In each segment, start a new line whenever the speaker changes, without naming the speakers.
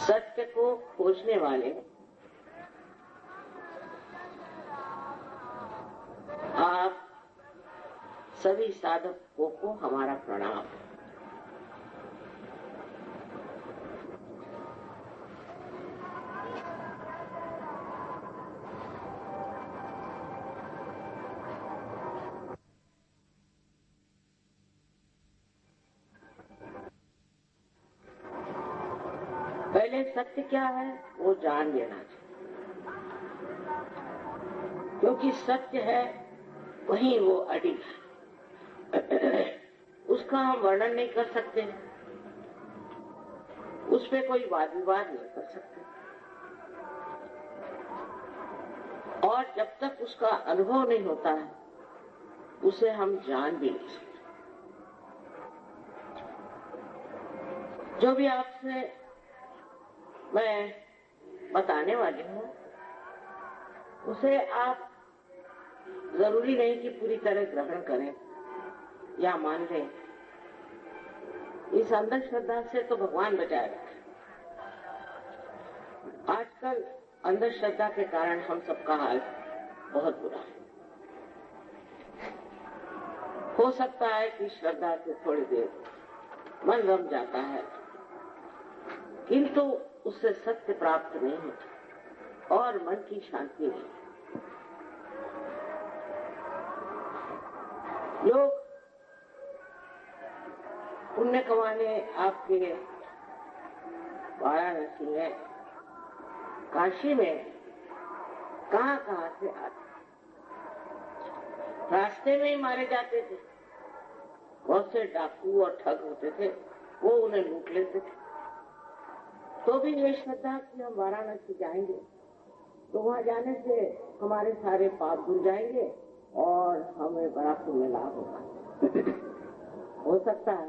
सत्य को खोजने वाले आप सभी साधकों को हमारा प्रणाम। पहले सत्य क्या है वो जान लेना चाहिए, क्योंकि सत्य है वहीं वो अडिग है। उसका हम वर्णन नहीं कर सकते, उस पे कोई वाद विवाद नहीं कर सकते, और जब तक उसका अनुभव नहीं होता है उसे हम जान भी नहीं सकते। जो भी आपसे मैं बताने वाली हूँ उसे आप जरूरी नहीं कि पूरी तरह ग्रहण करें या मान लें। इस अंधश्रद्धा से तो भगवान बचाए रखे। आजकल अंधश्रद्धा के कारण हम सबका हाल बहुत बुरा है। हो सकता है कि श्रद्धा से थोड़ी देर मन रम जाता है, किंतु उससे सत्य प्राप्त नहीं होता और मन की शांति नहीं। लोग पुण्य कमाने आपके वाराणसी में, काशी में कहां से आते, रास्ते में ही मारे जाते थे। बहुत से डाकू और ठग होते थे, वो उन्हें लूट लेते थे। तो भी ये श्रद्धा कि हम वाराणसी जाएंगे तो वहां जाने से हमारे सारे पाप धुल जाएंगे और हमें बड़ा पुण्य लाभ होगा। हो सकता है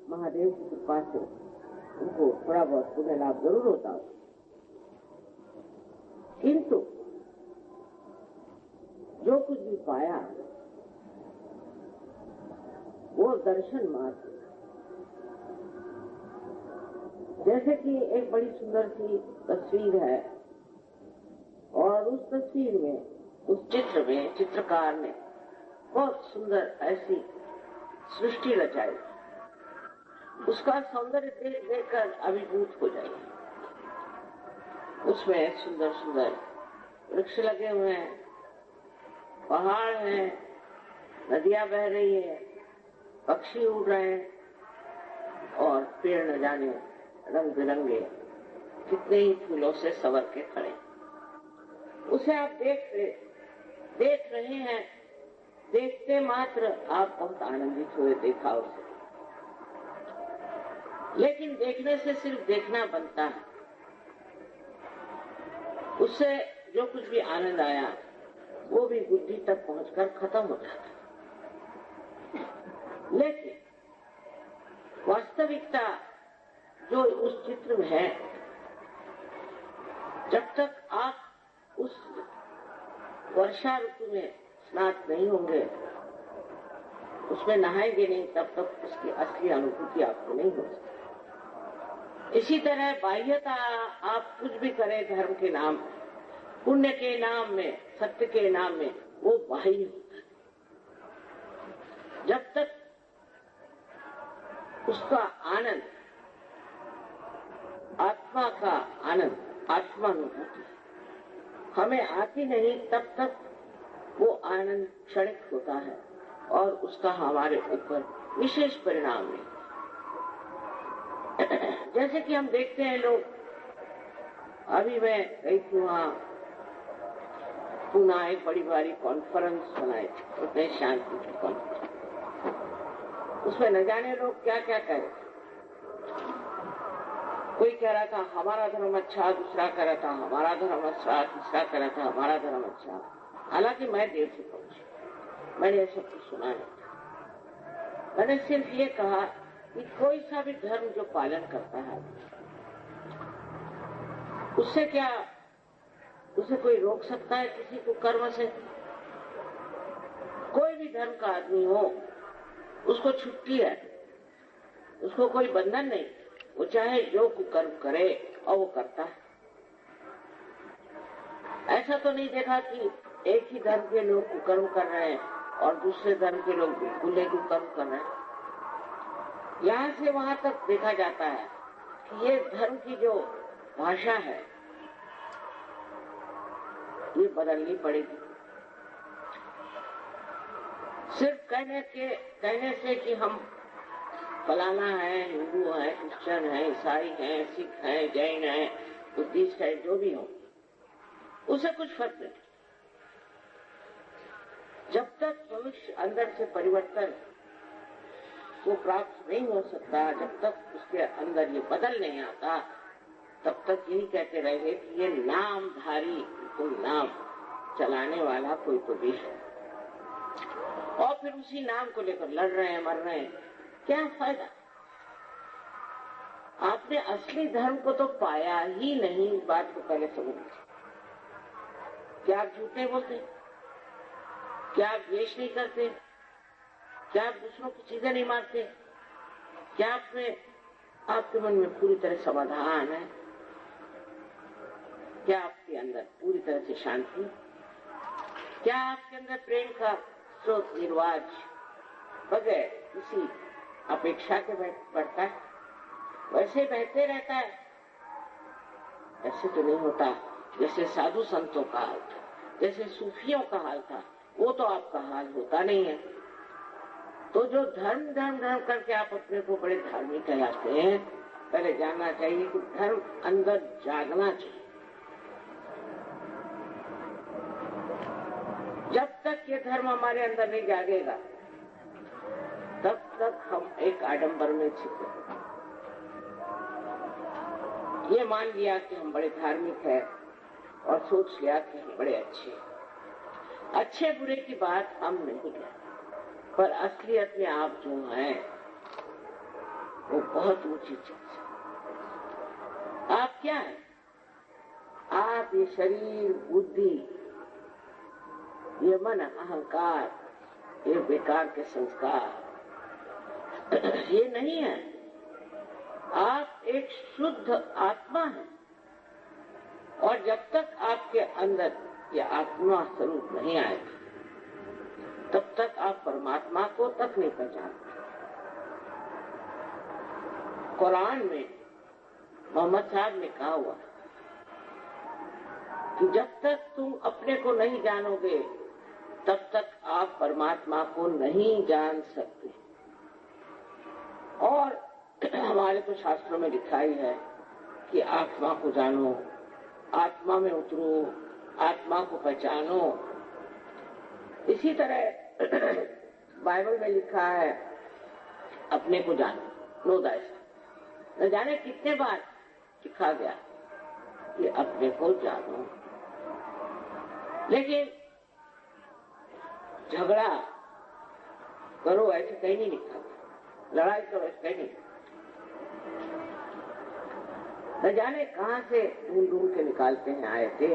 महादेव की कृपा से उनको थोड़ा बहुत पुण्य लाभ जरूर होता हो, किंतु जो कुछ भी पाया वो दर्शन मात्र। जैसे कि एक बड़ी सुंदर सी तस्वीर है और उस तस्वीर में, उस चित्र में चित्रकार ने बहुत सुंदर ऐसी सृष्टि रचाई, उसका सौंदर्य देख देखकर अभिभूत हो जाएगी। उसमें सुंदर सुंदर वृक्ष लगे हुए हैं, पहाड़ हैं, नदियां बह रही है, पक्षी उड़ रहे हैं और पेड़ न जाने रंग बिरंगे कितने ही फूलों से संवर के खड़े। उसे आप देख रहे हैं, देखते मात्र आप बहुत आनंदित हुए देखा उसे। लेकिन देखने से सिर्फ देखना बनता है, उससे जो कुछ भी आनंद आया वो भी बुद्धि तक पहुंचकर खत्म हो जाता है। लेकिन वास्तविकता जो उस चित्र में है, जब तक आप उस वर्षा ऋतु में स्नात नहीं होंगे, उसमें नहाएंगे नहीं, तब तक उसकी असली अनुभूति आपको नहीं हो सकती। इसी तरह बाह्यता आप कुछ भी करें धर्म के नाम, पुण्य के नाम में, सत्य के नाम में, वो बाह्य होता है। जब तक उसका आनंद, आत्मा का आनंद, आत्मानुभूति हमें आती नहीं, तब तक वो आनंद क्षणिक होता है और उसका हमारे ऊपर विशेष परिणाम नहीं। जैसे कि हम देखते हैं लोग, अभी मैं गई थी वहां पुणे, एक बड़ी बड़ी कॉन्फ्रेंस बनाई, उसमें शांति की कॉन्फ्रेंस। उसमें न जाने लोग क्या क्या कह रहे। कोई कह रहा था हमारा धर्म अच्छा, दूसरा कह रहा था हमारा धर्म अच्छा, तीसरा कह रहा था हमारा धर्म अच्छा। हालांकि मैं देर से पहुंची, मैंने ये सब कुछ सुना नहीं था। मैंने सिर्फ ये कहा कि कोई सा भी धर्म जो पालन करता है उससे क्या, उसे कोई रोक सकता है किसी को कर्म से? कोई भी धर्म का आदमी हो, उसको छुट्टी है, उसको कोई बंधन नहीं। वो चाहे जो कुकर्म करे और वो करता है। ऐसा तो नहीं देखा कि एक ही धर्म के लोग कुकर्म कर रहे हैं और दूसरे धर्म के लोग बिल्कुल ही कुकर्म कर रहे हैं। यहाँ से वहां तक देखा जाता है कि ये धर्म की जो भाषा है ये बदलनी पड़ेगी। सिर्फ कहने से कि हम फलाना है, हिंदू है, क्रिश्चियन है, ईसाई है, सिख है, जैन है, बुद्धिस्ट है, जो भी हो, उसे कुछ फर्क नहीं। जब तक मनुष्य अंदर से परिवर्तन को प्राप्त नहीं हो सकता, जब तक उसके अंदर ये बदल नहीं आता, तब तक यही कहते रहेंगे कि ये नामधारी कोई नाम चलाने वाला कोई तो भी है, और फिर उसी नाम को लेकर लड़ रहे हैं, मर रहे हैं। क्या फायदा? आपने असली धर्म को तो पाया ही नहीं। इस बात को पहले समझ लीजिए। क्या आप झूठे बोलते? क्या आप द्वेष नहीं करते? क्या आप दूसरों की चीजें नहीं मारते? क्या आपके मन में पूरी तरह समाधान है? क्या आपके अंदर पूरी तरह से शांति? क्या आपके अंदर प्रेम का स्रोत निर्वाज बगैर किसी अपेक्षा के बढ़ता है? वैसे बहते रहता है? ऐसे तो नहीं होता जैसे साधु संतों का हाल था, जैसे सूफियों का हाल था। वो तो आपका हाल होता नहीं है। तो जो धर्म करके आप अपने को बड़े धार्मिक कहलाते हैं, पहले जानना चाहिए कि धर्म अंदर जागना चाहिए। जब तक ये धर्म हमारे अंदर नहीं जागेगा, तब तक हम एक आडंबर में छिपे। ये मान लिया कि हम बड़े धार्मिक हैं और सोच लिया कि हम बड़े अच्छे बुरे की बात हम नहीं करते, पर असलियत में आप जो हैं वो बहुत ऊंची चीज है। आप क्या है? आप ये शरीर, बुद्धि, ये मन, अहंकार, ये बेकार के संस्कार ये नहीं है। आप एक शुद्ध आत्मा हैं, और जब तक आपके अंदर ये आत्मा स्वरूप नहीं आएगा, तब तक आप परमात्मा को तक नहीं पहचानते। कुरान में मोहम्मद साहब ने कहा हुआ कि जब तक तुम अपने को नहीं जानोगे, तब तक आप परमात्मा को नहीं जान सकते। और हमारे तो शास्त्रों में लिखा ही है कि आत्मा को जानो, आत्मा में उतरो, आत्मा को पहचानो। इसी तरह बाइबल में लिखा है अपने को जानो, नो दाइसेल्फ। न जाने कितने बार लिखा गया कि अपने को जानो। लेकिन झगड़ा करो ऐसे कहीं नहीं लिखा, लड़ाई करो ऐसे कहीं नहीं। न जाने कहां से ढूंढ के निकालते हैं आए थे,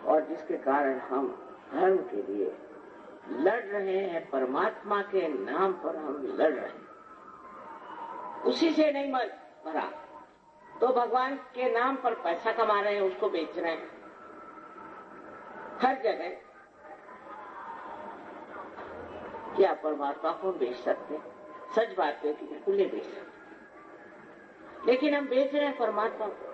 और जिसके कारण हम धर्म के लिए लड़ रहे हैं, परमात्मा के नाम पर हम लड़ रहे हैं। उसी से नहीं भरा तो भगवान के नाम पर पैसा कमा रहे हैं, उसको बेच रहे हैं हर जगह। क्या परमात्मा को बेच सकते? सच बात है कि बिल्कुल नहीं बेच सकते, लेकिन हम बेच रहे हैं परमात्मा को।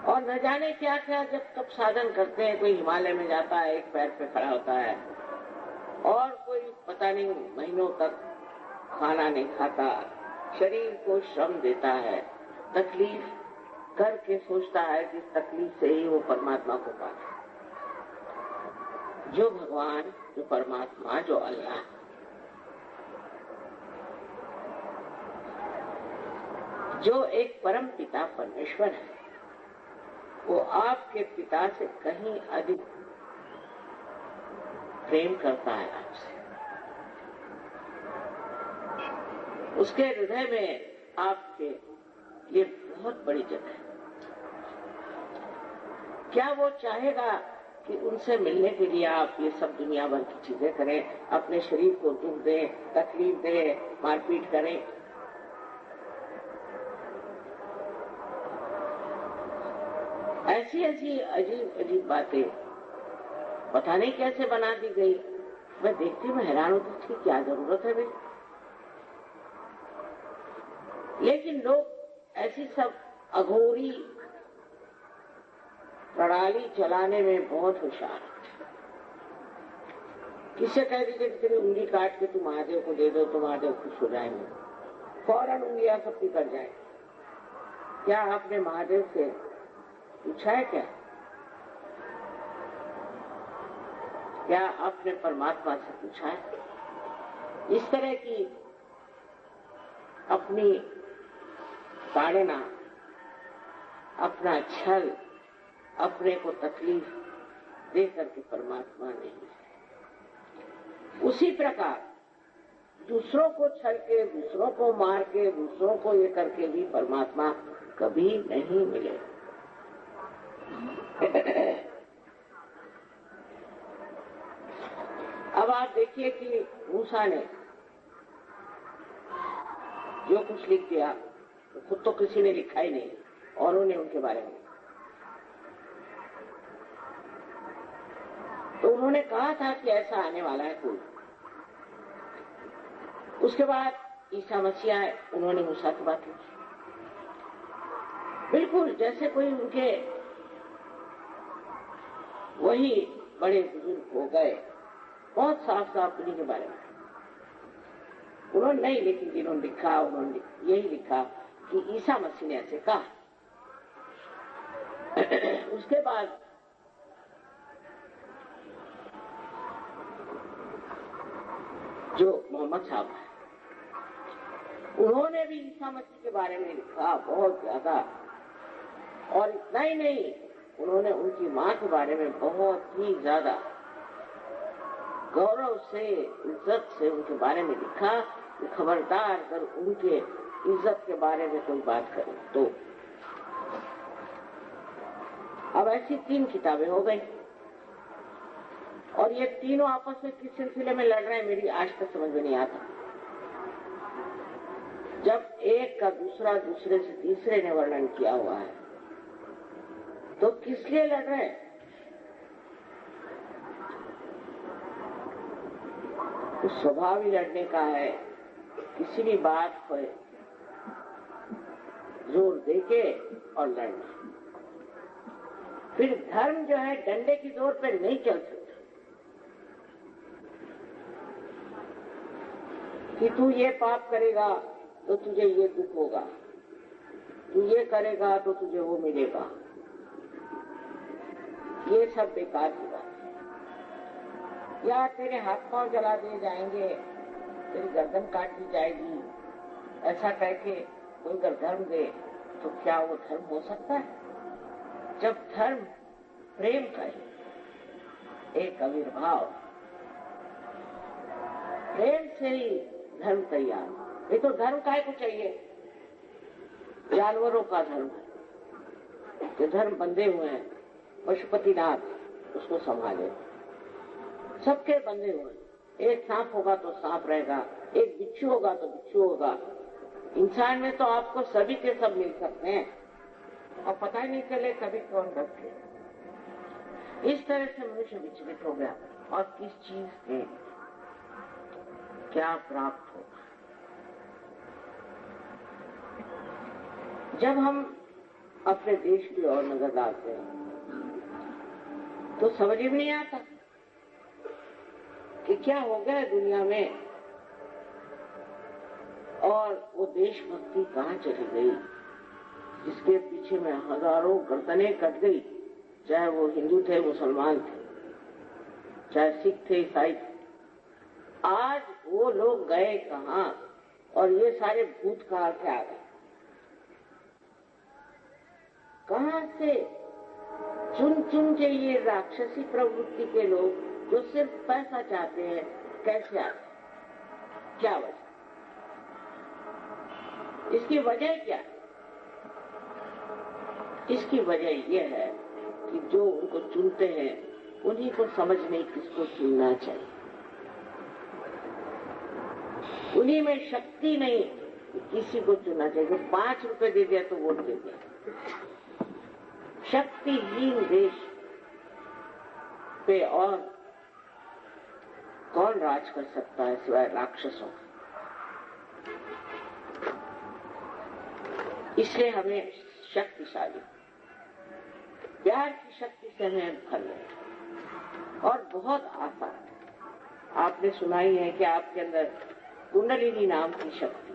और न जाने क्या क्या जब तब साधन करते हैं। कोई हिमालय में जाता है, एक पैर पे खड़ा होता है, और कोई पता नहीं महीनों तक खाना नहीं खाता, शरीर को श्रम देता है, तकलीफ करके सोचता है कि तकलीफ से ही वो परमात्मा को पाए। जो भगवान, जो परमात्मा, जो अल्लाह, जो एक परम पिता परमेश्वर है, वो आपके पिता से कहीं अधिक प्रेम करता है आपसे। उसके हृदय में आपके लिए बहुत बड़ी जगह है। क्या वो चाहेगा कि उनसे मिलने के लिए आप ये सब दुनिया भर की चीजें करें, अपने शरीर को दुख दें, तकलीफ दें, मारपीट करें? ऐसी ऐसी अजीब अजीब बातें पता नहीं कैसे बना दी गई। मैं देखती मैं हैरान होती, इसकी क्या जरूरत है भाई। लेकिन लोग ऐसी सब अघोरी प्रणाली चलाने में बहुत होशियार। किससे कह दीजिए कि तेरी उंगली काट के तुम महादेव को दे दो तो महादेव खुश हो जाएंगे, फौरन उंगलियां सबकी कट जाए। क्या आपने महादेव से पूछा है क्या आपने परमात्मा से पूछा है? इस तरह की अपनी ताड़ना, अपना छल, अपने को तकलीफ दे करके परमात्मा नहीं है। उसी प्रकार दूसरों को छल के, दूसरों को मार के, दूसरों को ये करके भी परमात्मा कभी नहीं मिले। अब आप देखिए कि मूसा ने जो कुछ लिख दिया खुद तो किसी ने लिखा ही नहीं, औरों ने उनके बारे में। तो उन्होंने कहा था कि ऐसा आने वाला है कोई। उसके बाद ईसा मसीह आए, उन्होंने मूसा की बात लिखी, बिल्कुल जैसे कोई उनके वही बड़े बुजुर्ग हो गए। बहुत साफ साफ उन्हीं के बारे में उन्होंने नहीं, लेकिन जिन्होंने लिखा उन्होंने यही लिखा कि ईसा मसीह ने ऐसे कहा। उसके बाद जो मोहम्मद साहब है उन्होंने भी ईसा मसीह के बारे में लिखा बहुत ज्यादा, और इतना ही नहीं, उन्होंने उनकी मां के बारे में बहुत ही ज्यादा गौरव से, इज्जत से उनके बारे में लिखा कि खबरदार अगर उनके इज्जत के बारे में कोई बात करे तो। अब ऐसी 3 किताबें हो गई और ये तीनों आपस में किस सिलसिले में लड़ रहे हैं मेरी आज तक समझ में नहीं आता। जब एक का दूसरा दूसरे से तीसरे ने वर्णन किया हुआ है तो किस लिए लड़ रहे हैं? तो स्वभाव ही लड़ने का है, किसी भी बात पर जोर देके और लड़ना। फिर धर्म जो है डंडे की जोर पर नहीं चल सकता कि तू ये पाप करेगा तो तुझे ये दुख होगा, तू ये करेगा तो तुझे वो मिलेगा। ये सब बेकार की बात है। या तेरे हाथ पांव जला दिए जाएंगे, तेरी गर्दन काट दी जाएगी, ऐसा कह के कोई अगर धर्म दे तो क्या वो धर्म हो सकता है? जब धर्म प्रेम का एक आविर्भाव, प्रेम से ही धर्म तैयार। ये तो धर्म काय को चाहिए? जानवरों का धर्म है कि धर्म बंधे हुए हैं, पशुपतिनाथ उसको संभाले, सबके बंधे हुए हैं। एक सांप होगा तो सांप रहेगा, एक बिच्छू होगा तो बिच्छू होगा। इंसान में तो आपको सभी के सब मिल सकते हैं और पता ही नहीं चले कभी कौन भटके। इस तरह से मनुष्य विचलित हो गया और किस चीज से क्या प्राप्त होगा। जब हम अपने देश की ओर नजर डालते हैं तो समझ में नहीं आता कि क्या हो गया दुनिया में और वो देशभक्ति कहाँ चली गई जिसके पीछे में हजारों गर्दनें कट गई, चाहे वो हिंदू थे, मुसलमान थे, चाहे सिख थे, ईसाई थे। आज वो लोग गए कहाँ और ये सारे भूत कहाँ से आ गए? कहाँ से चुन चुन के ये राक्षसी प्रवृत्ति के लोग जो सिर्फ पैसा चाहते हैं कैसे आते? क्या वजह? इसकी वजह क्या है? इसकी वजह यह है कि जो उनको चुनते हैं उन्हीं को समझ नहीं किसको चुनना चाहिए। उन्हीं में शक्ति नहीं किसी को चुनना चाहिए। जो 5 रुपए दे दिया तो वोट दे दिया, शक्तिहीन देश पे और कौन राज कर सकता है सिवाय राक्षसों। इसलिए हमें शक्तिशाली प्यार की शक्ति से हमें भर लें। और बहुत आसान है, आपने सुना ही है कि आपके अंदर कुंडलिनी नाम की शक्ति,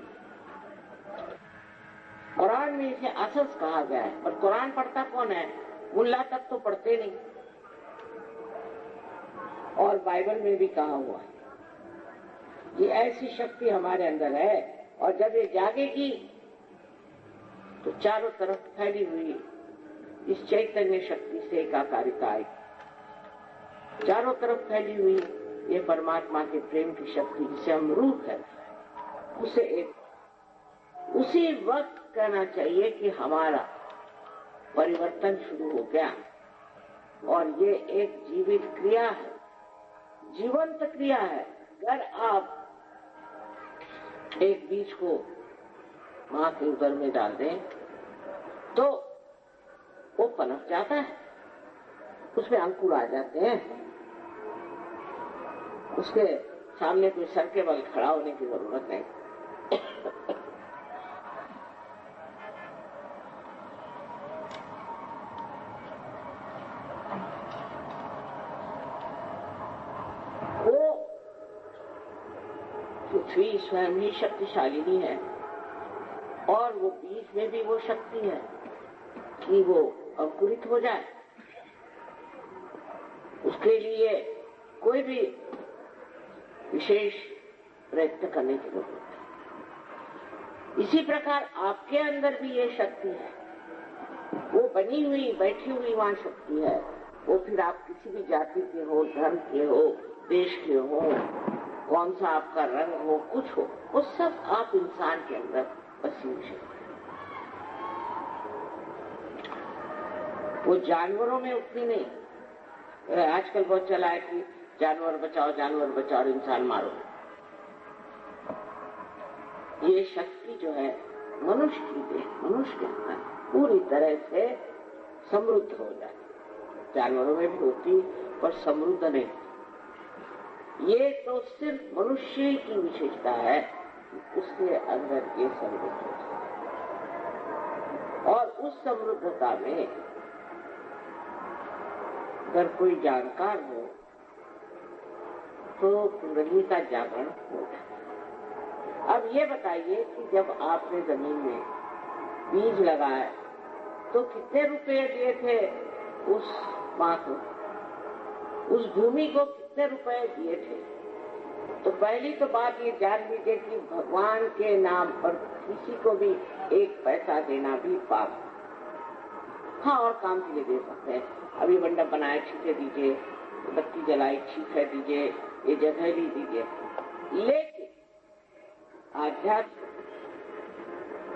कुरान में इसे असस कहा गया है। पर कुरान पढ़ता कौन है? मुल्ला तक तो पढ़ते नहीं। और बाइबल में भी कहा हुआ है कि ऐसी शक्ति हमारे अंदर है, और जब ये जागेगी तो चारों तरफ फैली हुई इस चैतन्य शक्ति से एकाकारिता आएगी। चारों तरफ फैली हुई ये परमात्मा के प्रेम की शक्ति, जिसे हम रूह कहते हैं, उसे एक उसी वक्त कहना चाहिए कि हमारा परिवर्तन शुरू हो गया। और ये एक जीवित क्रिया है, जीवंत क्रिया है। अगर आप एक बीज को मां के उदर में डाल दें तो वो पनप जाता है, उसमें अंकुर आ जाते हैं। उसके सामने कोई सर के बल खड़ा होने की जरूरत नहीं। वो पृथ्वी स्वयं ही शक्तिशालिनी है, और वो बीज में भी वो शक्ति है कि वो अंकुरित हो जाए। उसके लिए कोई भी विशेष प्रयत्न करने की जरूरत है। इसी प्रकार आपके अंदर भी ये शक्ति है, वो बनी हुई बैठी हुई वहां शक्ति है। वो फिर आप किसी भी जाति के हो, धर्म के हो, देश के हो, कौन सा आपका रंग हो, कुछ हो, वो सब आप इंसान के अंदर बसी हुई शक्ति। वो जानवरों में उतनी नहीं। आजकल बहुत चला है कि जानवर बचाओ और इंसान मारो। ये शक्ति जो है मनुष्य के अंदर पूरी तरह से समृद्ध हो जाए। जानवरों में भी होती पर समृद्ध नहीं। ये तो सिर्फ मनुष्य की विशेषता है, उसके अंदर ये समृद्ध हो जाए। और उस समृद्धता में अगर कोई जानकार हो तो कुंडली का जागरण हो जाए। अब ये बताइए कि जब आपने जमीन में बीज लगाया तो कितने रुपए दिए थे उस माँ को, उस भूमि को कितने रुपए दिए थे? तो पहली तो बात ये जान लीजिए कि भगवान के नाम पर किसी को भी एक पैसा देना भी पाप। हाँ, और काम के लिए दे सकते हैं। अभी मंडप बनाया, ठीक है दीजिए, बत्ती जलाई, ठीक है दीजिए, ये जगह ली दीजिए। लेकिन आध्यात्म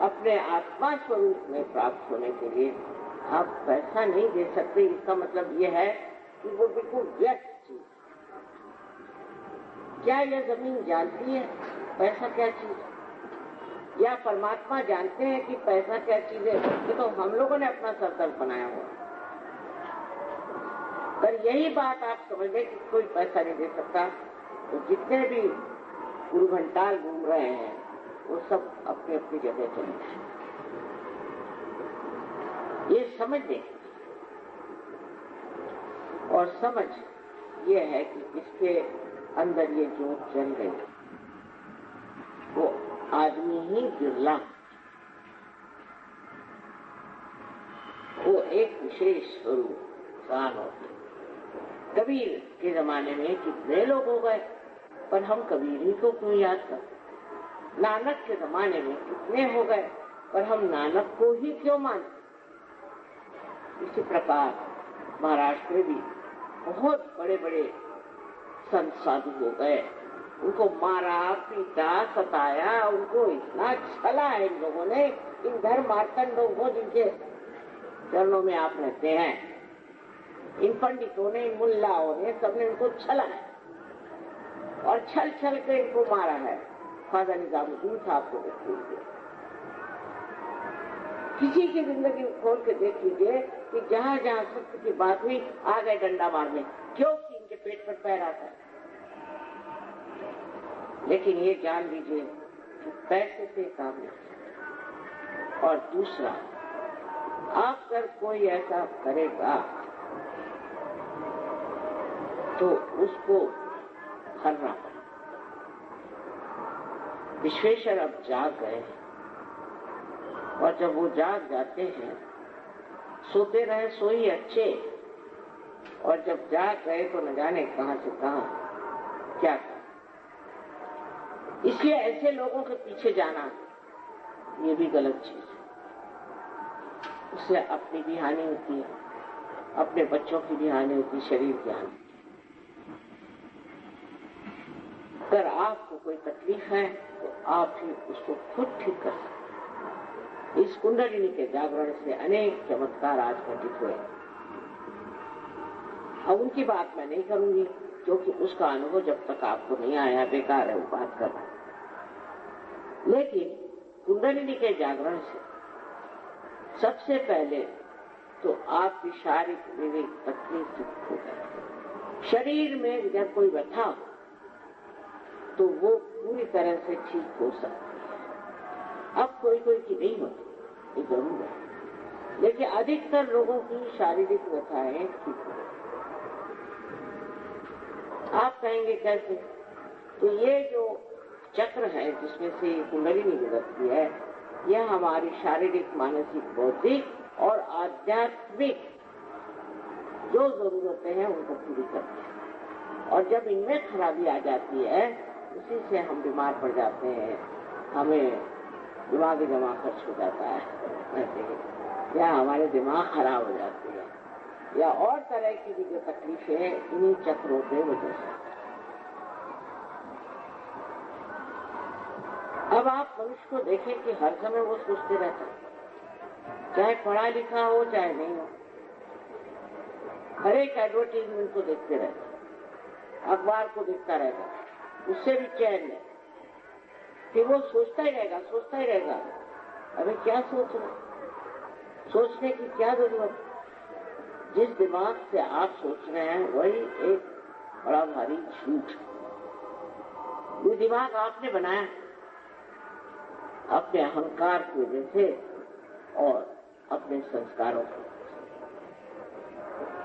अपने आत्मा स्वरूप में प्राप्त होने के लिए आप पैसा नहीं दे सकते। इसका मतलब ये है कि वो बिल्कुल व्यर्थ चीज। क्या यह जमीन जानती है पैसा क्या चीज? या परमात्मा जानते हैं कि पैसा क्या चीज है? ये तो हम लोगों ने अपना सरदर्द बनाया हुआ। पर यही बात आप समझ लें कि कोई पैसा नहीं दे सकता, तो जितने भी गुरु घंटाल घूम रहे हैं वो सब अपनी अपनी जगह चले। ये समझ लें, और समझ ये है कि इसके अंदर ये जोत जल गई, वो आदमी ही बिरला, वो एक विशेष स्वरूप प्राण होते। कबीर के जमाने में कितने लोग हो गए, पर हम कबीर ही को क्यों याद करते? नानक के जमाने में कितने हो गए, पर हम नानक को ही क्यों मानते? इसी प्रकार महाराष्ट्र में भी बहुत बड़े बड़े संत साधु हो गए, उनको मारा, पीटा, सताया, उनको इतना छला है इन लोगों ने। इन धर्म मार्तंड लोगों जिनके चरणों में आप रहते हैं, इन पंडितों ने, इन मुल्लाओं ने, सबने इनको छला है और छल छल के इनको मारा है। ख्वाजा निजामुद्दीन साहब को देखिए, किसी की जिंदगी खोल के देख लीजिए कि जहां जहां सत्य की बात हुई आ गए डंडा मारने, क्योंकि इनके पेट पर पैर आता है। लेकिन ये जान लीजिए कि पैसे से काम नहीं। और दूसरा, आप अगर कोई ऐसा करेगा तो उसको करना पड़ेगा। विश्वेश्वर अब जाग गए और जब वो जाग जाते हैं, सोते रहे सोई अच्छे, और जब जाग गए तो न जाने कहां से कहां क्या कहा। इसलिए ऐसे लोगों के पीछे जाना ये भी गलत चीज है। उससे अपनी भी हानि होती है, अपने बच्चों की भी हानि होती है, शरीर की हानि। अगर आपको कोई तकलीफ है तो आप ही उसको खुद ठीक कर सकते। इस कुंडलिनी के जागरण से अनेक चमत्कार आज घटित हुए। अब उनकी बात मैं नहीं करूंगी क्योंकि उसका अनुभव जब तक आपको नहीं आया बेकार है वो बात करना। लेकिन कुंडलिनी के जागरण से सबसे पहले तो आपकी शारीरिक विवेक तकलीफ हो गई। शरीर में जब कोई व्यथा हो तो वो पूरी तरह से ठीक हो सकती है। अब कोई की नहीं होती, ये जरूर है, लेकिन अधिकतर लोगों की शारीरिक व्यथाएं ठीक हो। आप कहेंगे कैसे? तो ये जो चक्र है जिसमें से कुंडलिनी गुजरती है, यह हमारी शारीरिक, मानसिक, बौद्धिक और आध्यात्मिक जो जरूरतें हैं उनको पूरी करती है। और जब इनमें खराबी आ जाती है उसी से हम बीमार पड़ जाते हैं, हमें दिमागी जमा खर्च हो जाता है, या हमारे दिमाग खराब हो जाती है, या और तरह की भी जो तकलीफें हैं इन्हीं चक्रों पे वजह से। अब आप मनुष्य को देखें कि हर समय वो सोचते रहता है, चाहे पढ़ा लिखा हो चाहे नहीं हो, हर एक एडवर्टीजमेंट को देखते रहता, अखबार को देखता रहता, उससे भी चैन नहीं कि वो सोचता ही रहेगा। अबे क्या सोच रहे, सोचने की क्या जरूरत? जिस दिमाग से आप सोच रहे हैं वही एक बड़ा भारी झूठ। वो दिमाग आपने बनाया अपने अहंकार की वजह से और अपने संस्कारों की वजह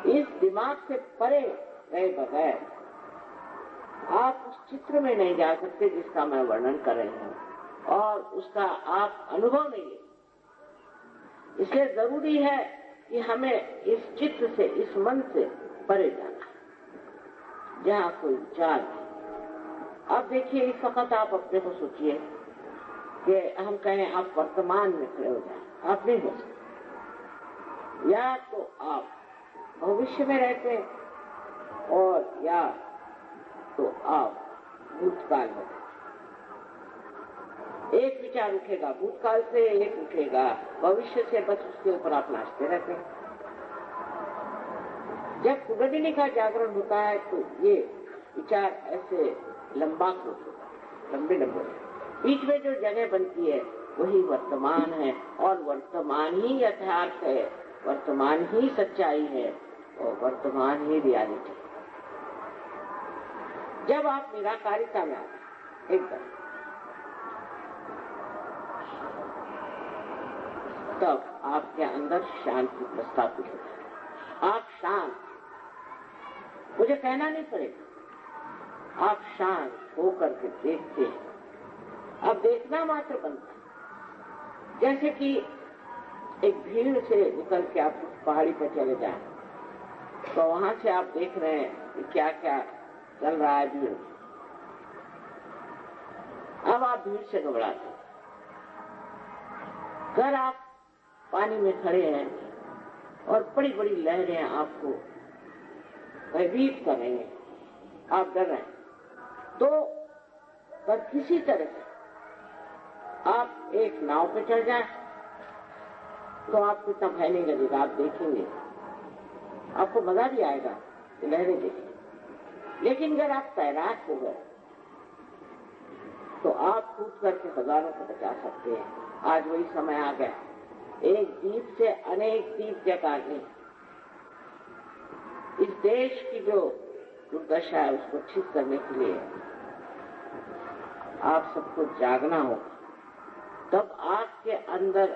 से। इस दिमाग से परे गए बगैर आप उस चित्र में नहीं जा सकते जिसका मैं वर्णन कर रही हूँ, और उसका आप अनुभव नहीं ले। इसलिए जरूरी है कि हमें इस चित्र से, इस मन से परे जाना है जहाँ कोई विचार नहीं। अब देखिए, इस वक्त आप अपने को सोचिए कि हम कहें आप वर्तमान में खड़े हो जाए, आप नहीं हो सकते। या तो आप भविष्य में रहते हैं और या तो आप भूतकाल में। एक विचार उठेगा भूतकाल से, एक उठेगा भविष्य से, बस उसके ऊपर आप नाचते रहते हैं। जब कुंडलिनी का जागरण होता है तो ये विचार ऐसे लंबे बीच में जो जगह बनती है वही वर्तमान है, और वर्तमान ही यथार्थ है, वर्तमान ही सच्चाई है, और वर्तमान ही रियलिटी। जब आप निराकारिता में आते एकदम, तब आपके अंदर शांति प्रस्थापित होती है। आप शांत, मुझे कहना नहीं पड़ेगा, आप शांत होकर के देखते हैं। अब देखना मात्र बनता है। जैसे कि एक भीड़ से निकल के आप पहाड़ी पर चले जाएं, तो वहां से आप देख रहे हैं कि क्या क्या चल रहा है भीड़। अब आप भीड़ से घबराते हैं। अगर आप पानी में खड़े हैं और बड़ी बड़ी लहरें आपको भयभीत कर रही हैं, आप डर रहे हैं, तो पर किसी तरह से आप एक नाव पे चढ़ जाए तो आपको इतना भय नहीं लगेगा। आप देखेंगे, आपको मजा भी आएगा कि लहरें देखें। लेकिन अगर आप तैराक हो गए तो आप कूद करके हजारों को बचा सकते हैं। आज वही समय आ गया एक दीप से अनेक दीप जगा के इस देश की जो दुर्दशा है उसको ठीक करने के लिए आप सबको जागना होगा। तब आपके अंदर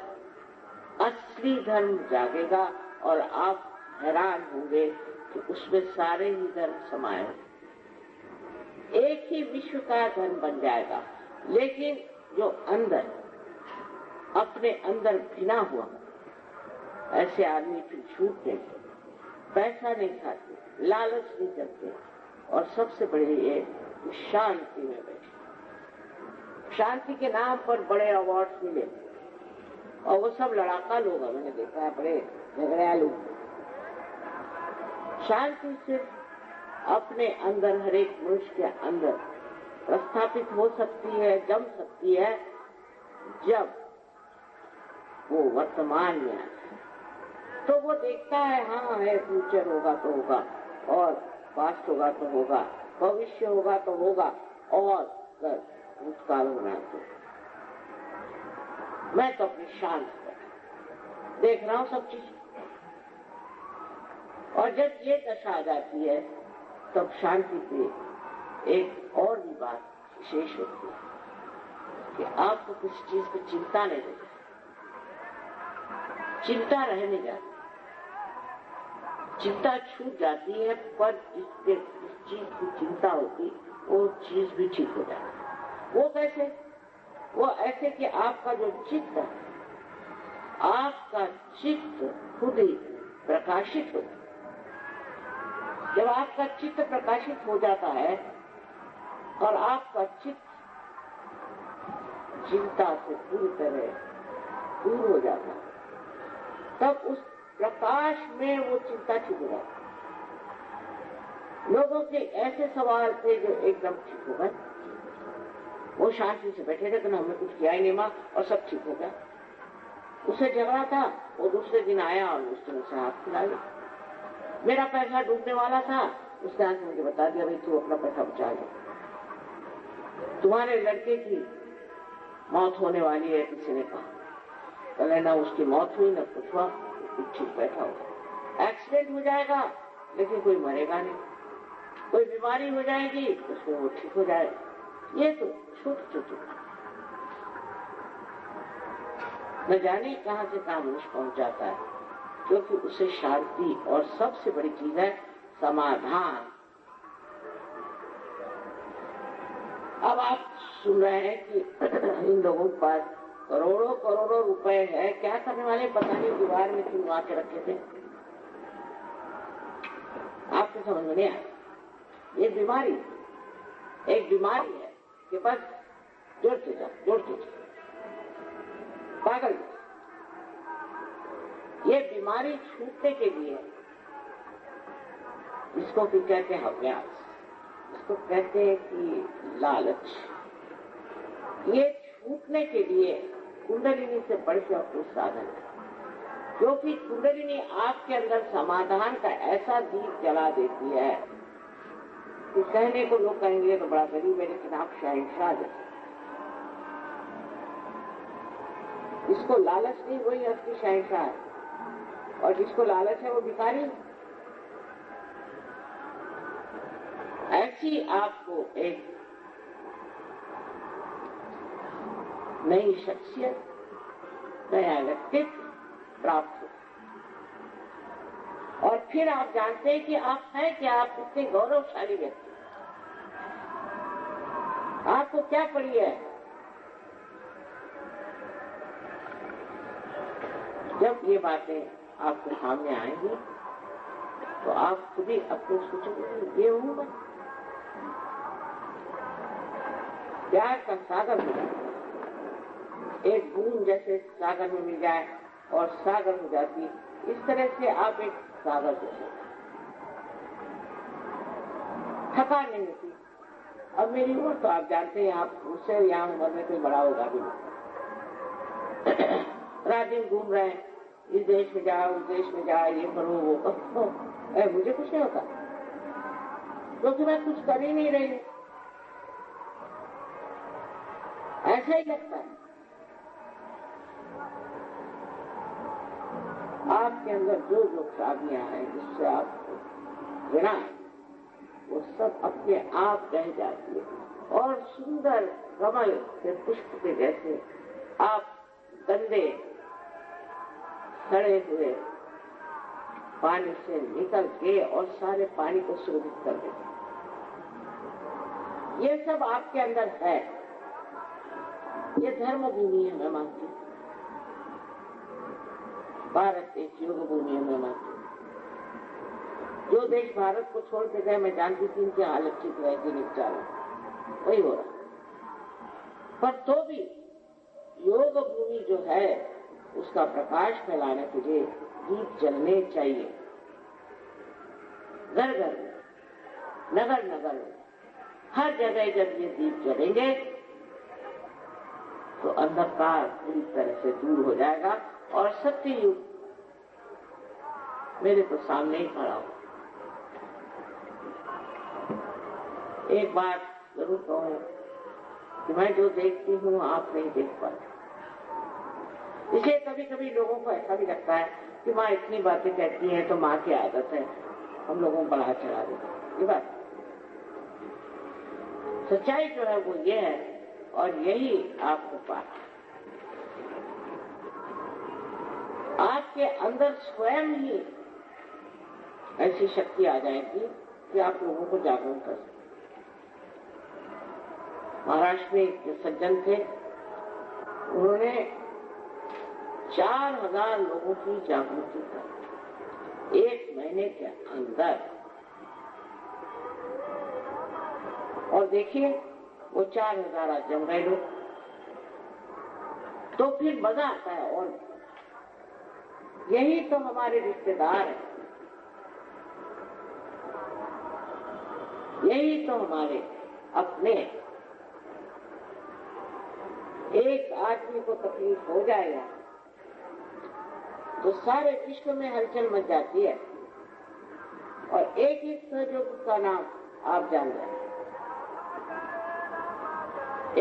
असली धर्म जागेगा और आप हैरान होंगे कि उसमें सारे ही धर्म समाये हों। एक ही विश्व का धर्म बन जाएगा। लेकिन जो अंदर अपने अंदर भिना हुआ ऐसे आदमी फिर झूठ नहीं, पैसा नहीं खाते, लालच नहीं करते और सबसे बड़ी ये शांति में बैठे। शांति के नाम पर बड़े अवार्ड्स मिले और वो सब लड़ाका लोग हैं, मैंने देखा है, बड़े झगड़ियालू। शांति सिर्फ अपने अंदर, हर एक मनुष्य के अंदर प्रस्थापित हो सकती है, जम सकती है जब वो वर्तमान में आए। तो वो देखता है, हाँ है, फ्यूचर होगा तो होगा और पास्ट होगा तो होगा, भविष्य होगा तो होगा और भूतकाल होना तो मैं तो अपनी शांत देख रहा हूं सब चीज। और जब ये दशा आ जाती है तब शांति की एक और भी बात विशेष होती है कि आपको किसी चीज की चिंता नहीं रहती, चिंता रह नहीं जाती, चिंता छूट जाती है, पर जिस चीज की चिंता होती वो चीज भी ठीक हो जाती है। वो कैसे? वो ऐसे कि आपका जो चित्त, आपका चित्त खुद ही प्रकाशित हो। जब आपका चित्त प्रकाशित हो जाता है और आपका चित्त चिंता से पूरी तरह दूर हो जाता है, तब उस प्रकाश में वो चिंता छिप जाती। लोगों के ऐसे सवाल थे जो एकदम ठीक हो गए, वो शांति से बैठे थे कि हमने कुछ किया ही नहीं मां और सब ठीक हो गया। उससे झगड़ा था, वो दूसरे दिन आया और उसने मुझसे हाथ खिला लिया। मेरा पैसा डूबने वाला था, उसने आके मुझे बता दिया, भाई तू अपना पैसा बचा ले, तुम्हारे लड़के की मौत होने वाली है, किसी ने कहा। कल ना उसकी मौत हुई, न कुछ हुआ, ठीक बैठा हो। एक्सीडेंट हो जाएगा लेकिन कोई मरेगा नहीं, कोई बीमारी हो जाएगी उसमें वो ठीक हो जाएगा। ये तो छोटे छोटे न जाने कहां से कहां मनुष्य पहुंच जाता है, क्योंकि उसे शांति और सबसे बड़ी चीज है समाधान। अब आप सुन रहे हैं कि इन लोगों के पास करोड़ों करोड़ों रुपए है, क्या करने वाले पता नहीं, दीवार में चुनवा के रखे थे। आपको समझ में नहीं आया? ये बीमारी, एक बीमारी है कि बस जोड़ते जाओ, पागल। ये बीमारी छूटने के लिए, इसको भी कहते हैं अभ्यास, इसको कहते हैं कि लालच, ये छूटने के लिए कुंडलिनी से बढ़कर कोई साधन है। क्योंकि कुंडलिनी आपके अंदर समाधान का ऐसा दीप जला देती है कि कहने को लोग कहेंगे तो बड़ा गरीब है, लेकिन आप शहंशाह जैसे। इसको लालच नहीं, वही असली शहंशाह है, और जिसको लालच है वो भिखारी। ऐसी आपको एक नई शख्सियत, नया व्यक्तित्व प्राप्त हो, और फिर आप जानते हैं कि आप हैं क्या, आप कितने गौरवशाली व्यक्ति, आपको क्या पड़ी है। जब ये बातें आपके सामने आएंगी तो आप खुद ही अपने सोचोगे ये हूं मैं। प्यार का सागर हो जाता है, एक बूंद जैसे सागर में मिल जाए और सागर हो जाती, इस तरह से आप एक सागर हो जाते, थकान नहीं होती। अब मेरी उम्र तो आप जानते हैं, आप उससे यहाँ उम्र में कोई बड़ा होगा भी नहीं। रात दिन घूम रहे हैं, इस देश में जाओ, उस देश में जाओ, ये करो वो करो, मुझे कुछ नहीं होता क्योंकि मैं कुछ कर ही नहीं रही हूं। ऐसा ही लगता है। आपके अंदर जो जो खराबियां हैं, जिससे आपको घृणा है, वो सब अपने आप रह जाती है और सुंदर कमल के पुष्प के जैसे आप गंदे सड़े हुए पानी से निकल के और सारे पानी को शोधित कर देते। ये सब आपके अंदर है। ये धर्म भूमि है, मैं मानती हूँ। भारत एक योग भूमि है, मैं मानती हूँ। जो देश भारत को छोड़ के गए, मैं जानती थी इनकी हालत ठीक रहेगी, निपटारा वही हो रहा। पर तो भी योग भूमि जो है उसका प्रकाश फैलाने के लिए दीप जलने चाहिए। घर घर में, नगर नगर में, हर जगह जब ये दीप जलेंगे तो अंधकार पूरी तरह से दूर हो जाएगा और सत्य युग मेरे तो सामने ही खड़ा हो। एक बात जरूर कहूं कि मैं जो देखती हूँ आप नहीं देख पाते। इसलिए कभी कभी लोगों को ऐसा भी लगता है कि माँ इतनी बातें कहती हैं तो माँ की आदत है, हम लोगों को बढ़ा चढ़ा देते। ये बात सच्चाई जो है वो ये है और यही आपको पाना। आपके अंदर स्वयं ही ऐसी शक्ति आ जाएगी कि आप लोगों को जागरूक कर सकते। महाराष्ट्र में एक सज्जन थे, उन्होंने 4000 लोगों की जागृति कर 1 महीने के अंदर। और देखिए वो 4000 आज जम गए लोग, तो फिर मजा आता है। और यही तो हमारे रिश्तेदार हैं, यही तो हमारे अपने। एक आदमी को तकलीफ हो जाएगा तो सारे विश्व में हलचल मच जाती है और एक एक सहयोग का नाम आप जान जाए,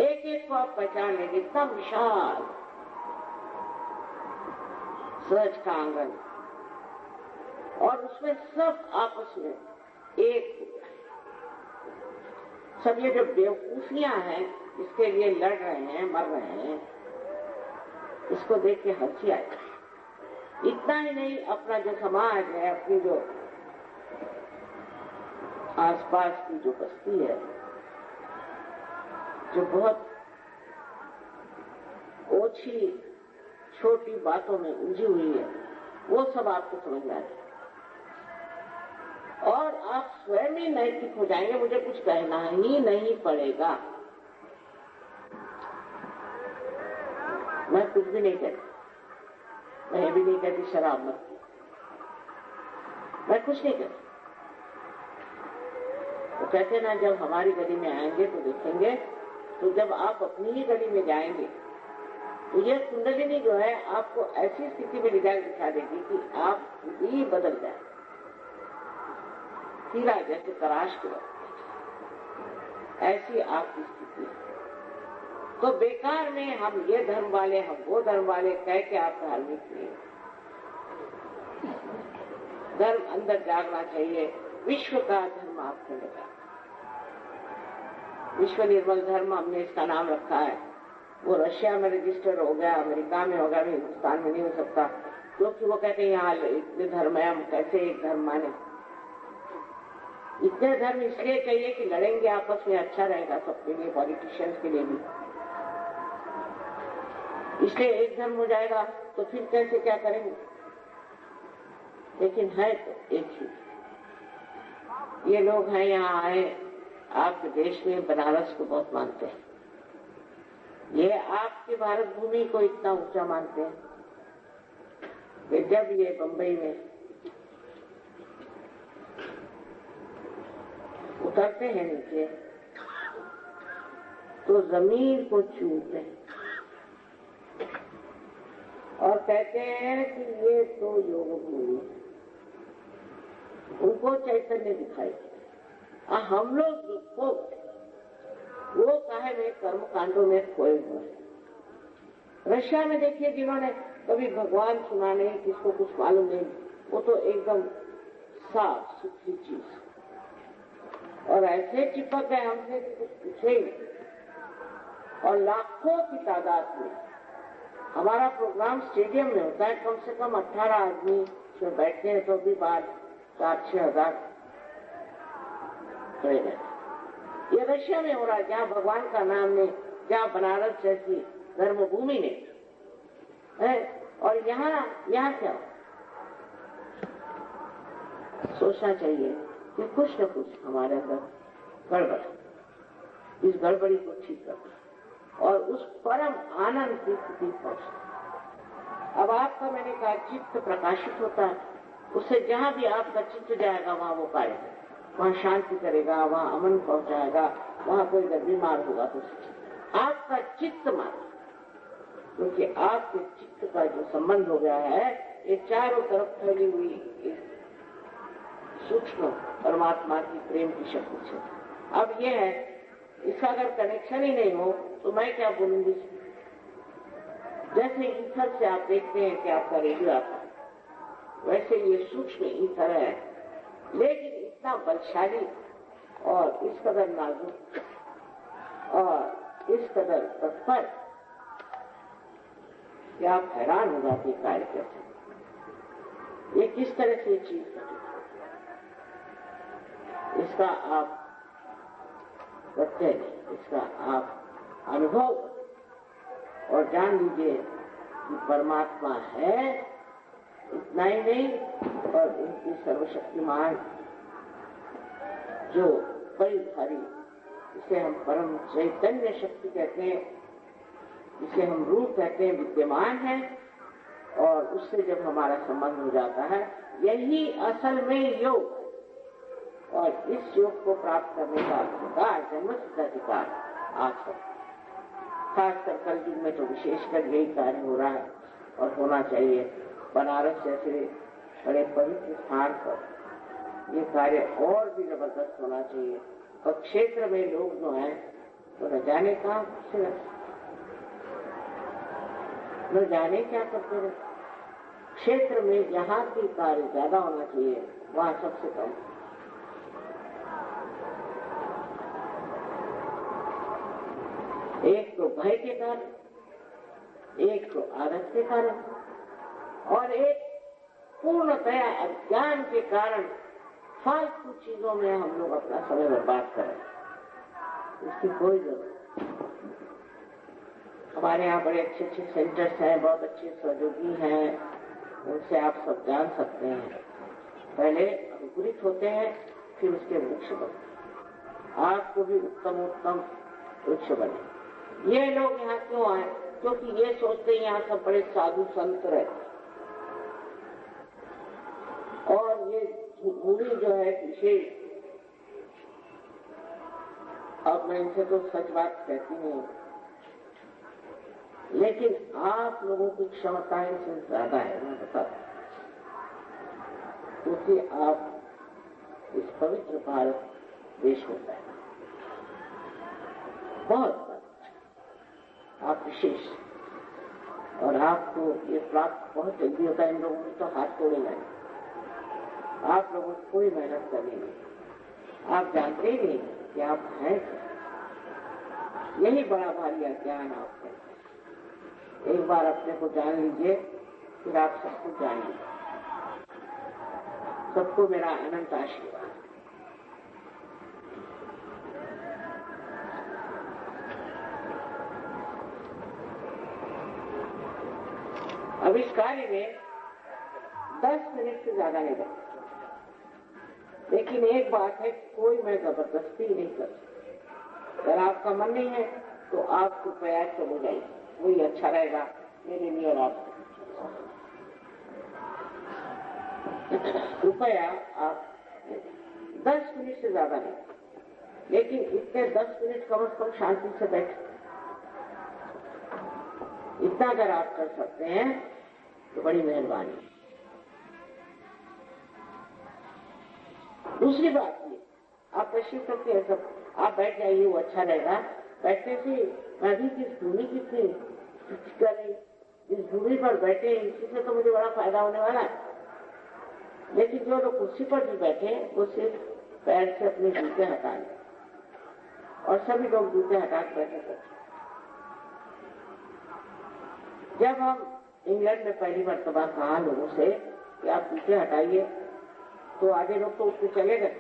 एक एक को आप पहचान लेंगे। इतना विशाल सहज का आंगन और उसमें सब आपस में एक। सब ये जो बेवकूफियां हैं इसके लिए लड़ रहे हैं, मर रहे हैं, इसको देख के हंसी आएगी। इतना ही नहीं, अपना जो समाज है, अपनी जो आसपास की जो बस्ती है, जो बहुत ओछी छोटी बातों में उलझी हुई है, वो सब आपको समझ में आएगा और आप स्वयं ही नैतिक हो जाएंगे। मुझे कुछ कहना ही नहीं पड़ेगा, मैं कुछ भी नहीं कहती, मैं ये भी नहीं कहती शराब मत, मैं कुछ नहीं कहती। तो कहते ना जब हमारी गली में आएंगे तो देखेंगे, तो जब आप अपनी ही गली में जाएंगे तो ये कुंडलिनी जो है आपको ऐसी स्थिति में ले जाकर दिखा देगी कि आप ही बदल जाए, हीरा जैसे तराश के ऐसी आपकी स्थिति। तो बेकार में हम ये धर्म वाले, हम वो धर्म वाले कह के आप धार्मिक नहीं। धर्म अंदर जागना चाहिए। विश्व का धर्म आपको लगा, विश्व निर्मल धर्म हमने इसका नाम रखा है। वो रशिया में रजिस्टर हो गया, अमेरिका में हो गया, हिंदुस्तान में नहीं हो सकता, क्योंकि वो कहते हैं यहाँ इतने धर्म है, हम कैसे एक धर्म माने। इतने धर्म इसलिए चाहिए कि लड़ेंगे आपस में, अच्छा रहेगा सबके लिए, पॉलिटिशियंस के लिए भी। इसलिए एक धर्म हो जाएगा तो फिर कैसे क्या करेंगे। लेकिन है तो एक ही। ये लोग हैं यहाँ आए, आपके देश में बनारस को बहुत मानते हैं, ये आपके भारत भूमि को इतना ऊंचा मानते हैं कि जब ये बंबई में उतरते हैं नीचे तो जमीन को छूते हैं और कहते हैं कि ये तो योग भूमि। उनको चैतन्य दिखाई, हम लोग को वो काहे में कर्म कांडों में खोए हुए। रशिया में देखिए जिन्होंने कभी भगवान सुना नहीं, किसको कुछ मालूम नहीं, वो तो एकदम साफ सुथरी चीज, और ऐसे चिपक गए हमसे कि कुछ पूछे ही नहीं। और लाखों की तादाद में हमारा प्रोग्राम स्टेडियम में होता है, कम से कम 18 आदमी उसमें बैठते हैं, तो भी बार 4-6 हजार खड़े रहते। ये रशिया में हो रहा है, जहाँ भगवान का नाम नहीं, जहाँ बनारस जैसी धर्मभूमि नहीं है, और यहाँ क्या सोचना चाहिए कि कुछ न कुछ हमारे अंदर गड़बड़, इस गड़बड़ी को ठीक करना और उस परम आनंद की स्थिति पहुंचना। अब आपका, मैंने कहा, चित्त प्रकाशित होता है, उससे जहां भी आपका चित्त जाएगा वहां वो कार्य, वहां शांति करेगा, वहां अमन पहुंचाएगा, वहां कोई अगर बीमार होगा तो आपका चित्त मारे, क्योंकि आपके चित्त का जो संबंध हो गया है, ये चारों तरफ फैली हुई सूक्ष्म परमात्मा की प्रेम की शक्ति से। अब ये है, इसका अगर कनेक्शन ही नहीं हो तो मैं क्या बोलूंगी। जैसे ईथर से आप देखते हैं कि आपका रेडियो आता है, वैसे ये सूक्ष्म ईथर है, लेकिन इतना बलशाली और इस कदर नाजुक और इस कदर तत्पर कि आप हैरान हो जाते कार्य कैसे, ये किस तरह से चीज घटी, इसका आप करते हैं, इसका आप अनुभव और जान लीजिए कि परमात्मा है। इतना ही नहीं, और इनकी सर्वशक्तिमान जो बड़ी भारी, इसे हम परम चैतन्य शक्ति कहते हैं, इसे हम रूप कहते हैं, विद्यमान है, और उससे जब हमारा संबंध हो जाता है, यही असल में योग, और इस योग को प्राप्त करने का अधिकार, जन्मसिद्ध अधिकार आज है। खासकर कल युग में तो विशेषकर यही कार्य हो रहा है और होना चाहिए। बनारस जैसे बड़े पवित्र स्थान पर ये कार्य और भी जबरदस्त होना चाहिए, और क्षेत्र में लोग जो हैं तो न जाने कहाँ से, न जाने क्या करते रहे। क्षेत्र में जहाँ की कार्य ज्यादा होना चाहिए, वहाँ सबसे कम। एक तो भय के कारण, एक तो आदत के कारण, और एक पूर्णतया अज्ञान के कारण फालतू चीजों में हम लोग अपना समय बर्बाद करें। इसकी कोई जरूरत नहीं। हमारे यहाँ बड़े अच्छे अच्छे सेंटर्स हैं, बहुत अच्छे सहयोगी हैं, उनसे आप सब जान सकते हैं। पहले अंकुरित होते हैं, फिर उसके वृक्ष बनते। आपको भी उत्तम उत्तम वृक्ष बने। ये लोग यहाँ क्यों आए? क्योंकि ये सोचते हैं यहाँ सब बड़े साधु संत रहते, और ये भूमि जो है विशेष, अब मैं इनसे तो सच बात कहती हूँ, लेकिन आप लोगों की क्षमताएं से ज्यादा है, मैं बताता हूँ, क्योंकि आप इस पवित्र भारत देश में हैं, बहुत आप विशेष, और आपको ये प्राप्त बहुत जल्दी होता है। इन लोगों ने तो हाथ तोड़े नहीं, आप लोगों को कोई मेहनत करनी नहीं, आप जानते ही नहीं कि आप हैं क्या। यही बड़ा भारी अज्ञान आपका। एक बार अपने को जान लीजिए, फिर आप सबको जानिए। सबको मेरा अनंत आशीर्वाद। अब इस कार्य में 10 मिनट से ज्यादा नहीं लगता, लेकिन एक बात है, कोई मैं जबरदस्ती नहीं करती। अगर आपका मन नहीं है तो आप कृपया चले जाइए, वही अच्छा रहेगा मेरे लिए और आप। कृपया आप 10 मिनट से ज्यादा नहीं, लेकिन इतने 10 मिनट कम से कम शांति से बैठे। इतना अगर आप कर सकते हैं तो बड़ी मेहरबानी। दूसरी बात ये, आप तशरीफ करके सब आप बैठ जाइए, वो अच्छा रहेगा। बैठने से मैं भी किस भूमि कितनी इस दूरी पर बैठे, इसी से तो मुझे बड़ा फायदा होने वाला है। लेकिन जो लोग कुर्सी पर भी बैठे वो सिर्फ पैर से अपने जूते हटा लें, और सभी लोग जूते हटा के बैठे थे। जब हम इंग्लैंड में पहली मरतबा कहा लोगों से कि आप जूते हटाइए, तो आगे लोग तो उससे चले गए,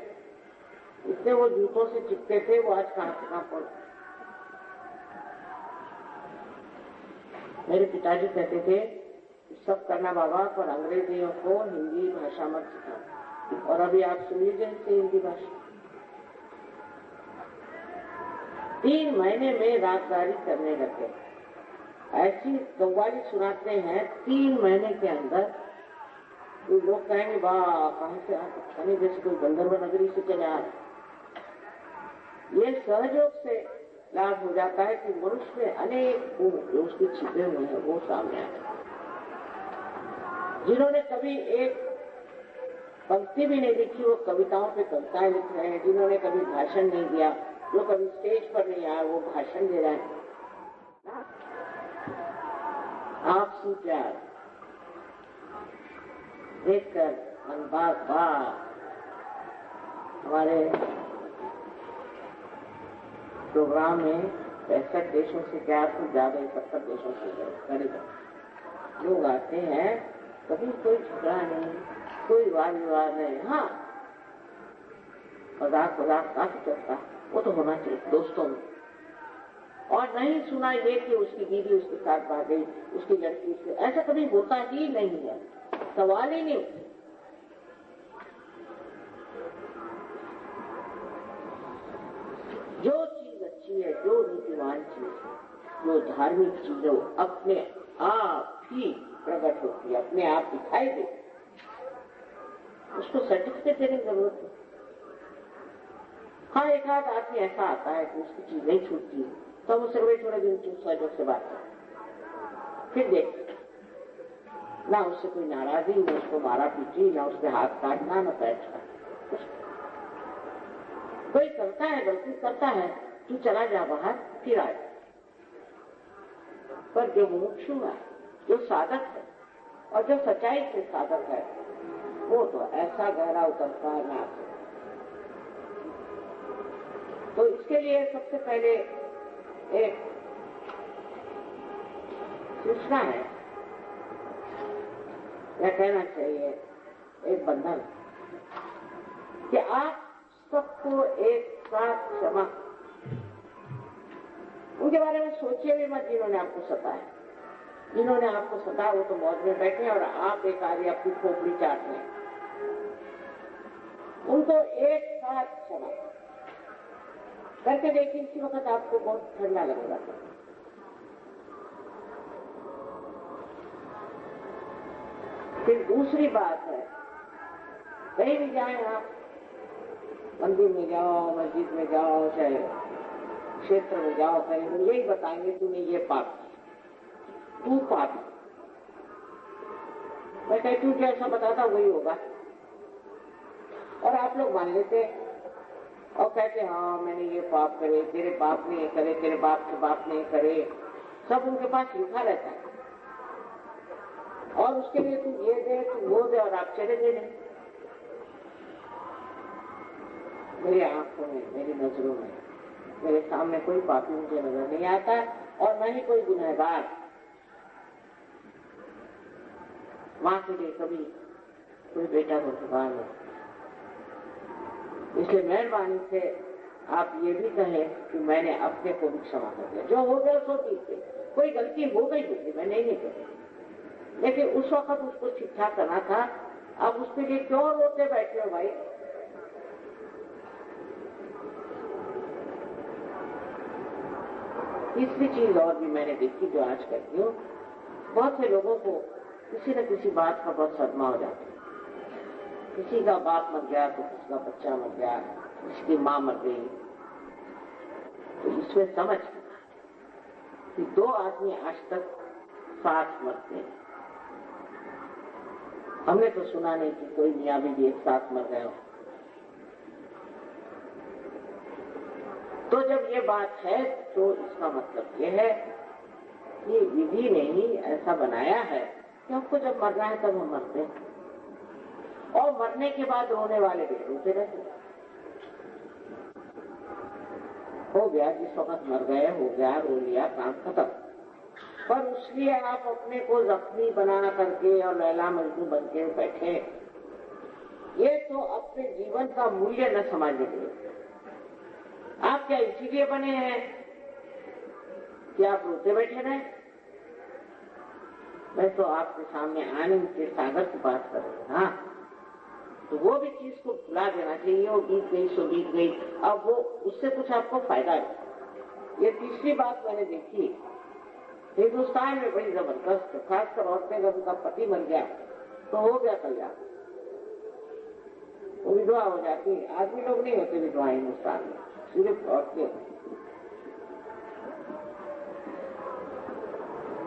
इसलिए वो जूतों से चिपके थे, वो आज कहां से कहां पहुंचे। मेरे पिताजी कहते थे सब करना बाबा, पर अंग्रेजियों को हिंदी भाषा मत सिखाओ। और अभी आप सुन लीजिए हिंदी भाषा। 3 महीने में राजदारी करने लगे। ऐसी कव्वाली सुनाते हैं 3 महीने के अंदर, तो लोग कहेंगे वाह कहां से आप, जैसे कोई गंधर्व नगरी से चले आ। ये सहयोग से लाभ हो जाता है कि मनुष्य में अनेक जो उसके छिपे हुए हैं वो सामने आते हैं। जिन्होंने कभी एक पंक्ति भी नहीं लिखी वो कविताओं पे कविताएं लिख रहे हैं। जिन्होंने कभी भाषण नहीं दिया, जो कभी स्टेज पर नहीं आया, वो भाषण दे रहे हैं। आपसी प्यार देखकर मन बात हमारे प्रोग्राम में 65 देशों से क्या कुछ ज्यादा 70 देशों से करीब लोग आते हैं। कभी कोई झगड़ा नहीं, कोई वाद विवाद नहीं। हाँ, मजाक काफी चलता, वो तो होना चाहिए दोस्तों में। और नहीं सुना ये कि उसकी दीदी उसके साथ भाग गई, उसकी लड़की उसके, ऐसा कभी होता ही नहीं है, सवाल ही नहीं। जो चीज अच्छी है, जो नीतिवान चीज है, जो धार्मिक चीज है, वो अपने आप ही प्रकट होती है, अपने आप दिखाई देती, उसको सर्टिफिकेट देने की जरूरत है। हाँ, एक आध आदमी ऐसा आता है कि उसकी चीज नहीं छूटती, तो हम उससे थोड़े दिन सहयोग से बात करें, फिर देख ना उससे कोई नाराजगी, ना उसको मारा पीटी, ना उसके हाथ काटना, ना पैर काटना। कोई करता है, गलती करता है, तू चला जा बाहर, फिर आए। पर जो मुमुक्षु है, जो साधक है और जो सच्चाई से साधक है, वो तो ऐसा गहरा उतरता है ना। तो इसके लिए सबसे पहले एक सूचना है, या कहना चाहिए एक बंधन, कि आप सबको एक साथ क्षमा। उनके बारे में सोचिए भी मत जिन्होंने आपको सताया। जिन्होंने आपको सताया वो तो मौज में बैठे और आप एक आदमी अपनी खोपड़ी चाट रहे हैं। उनको एक साथ क्षमा करके देखिए, इसी वक्त आपको बहुत ठंडा लगेगा। फिर दूसरी बात है, कहीं भी जाए आप, मंदिर में जाओ, मस्जिद में जाओ, चाहे क्षेत्र में जाओ, कहीं वो यही बताएंगे तूने ये पाप, तू पाप। मैं कहती हूँ कि ऐसा बताता वही होगा, और आप लोग मान लेते और कहते हाँ मैंने ये पाप करे, तेरे बाप ने ये करे, तेरे बाप के बाप ने ये करे, सब उनके पास लिखा रहता है। और उसके लिए तू ये दे, तू वो दे, और आप चले दे। मेरी आंखों में, मेरी नजरों में, मेरे सामने कोई पापी मुझे नजर नहीं आता, और न ही कोई गुनहगार। माँ के लिए कभी कोई बेटा को ठुका नहीं। इसलिए मेहरबानी से आप ये भी कहें कि मैंने अपने को भी क्षमा कर दिया, जो हो गया सो ठीक है, कोई गलती हो गई होगी, मैं नहीं कही, लेकिन उस वक्त उसको ठीक ठाक करना था। अब उसके लिए क्यों रोते बैठे हो भाई? तीसरी चीज और भी मैंने देखी जो आज करती हूँ, बहुत से लोगों को किसी न किसी बात का बहुत सदमा हो जाता है। किसी का बाप मर गया, तो किसी का बच्चा मर गया, किसी की माँ मर गई। तो इसमें समझ कि 2 आदमी आज तक साथ मरते हैं। हमने तो सुना नहीं कि कोई मियाँ बीवी एक साथ मर गए हो। तो जब ये बात है तो इसका मतलब ये है ये विधि ने ही ऐसा बनाया है कि हमको जब मरना है तब हम मरते हैं, और मरने के बाद रोने वाले भी रोते रहते हैं। हो गया, जिस वक्त मर गए हो गया, रो लिया, काम खत्म। पर उसलिए आप अपने को जख्मी बना करके और लैला मजनू बन के बैठे, ये तो अपने जीवन का मूल्य न समझने के लिए। आप क्या इसीलिए बने हैं कि आप रोते बैठे रहे? मैं तो आपके सामने आनंद के सागर की बात कर रही हूँ। हाँ, तो वो भी चीज को भुला देना चाहिए। वो बीत गई सो बीत गई, अब वो उससे कुछ आपको फायदा नहीं। ये तीसरी बात मैंने देखी हिंदुस्तान में बड़ी जबरदस्त, खासकर औरतें जब उनका पति मर गया तो हो गया कल्याण, वो विधवा हो जाती। आदमी लोग नहीं होते विधवा हिंदुस्तान में, सिर्फ औरतें।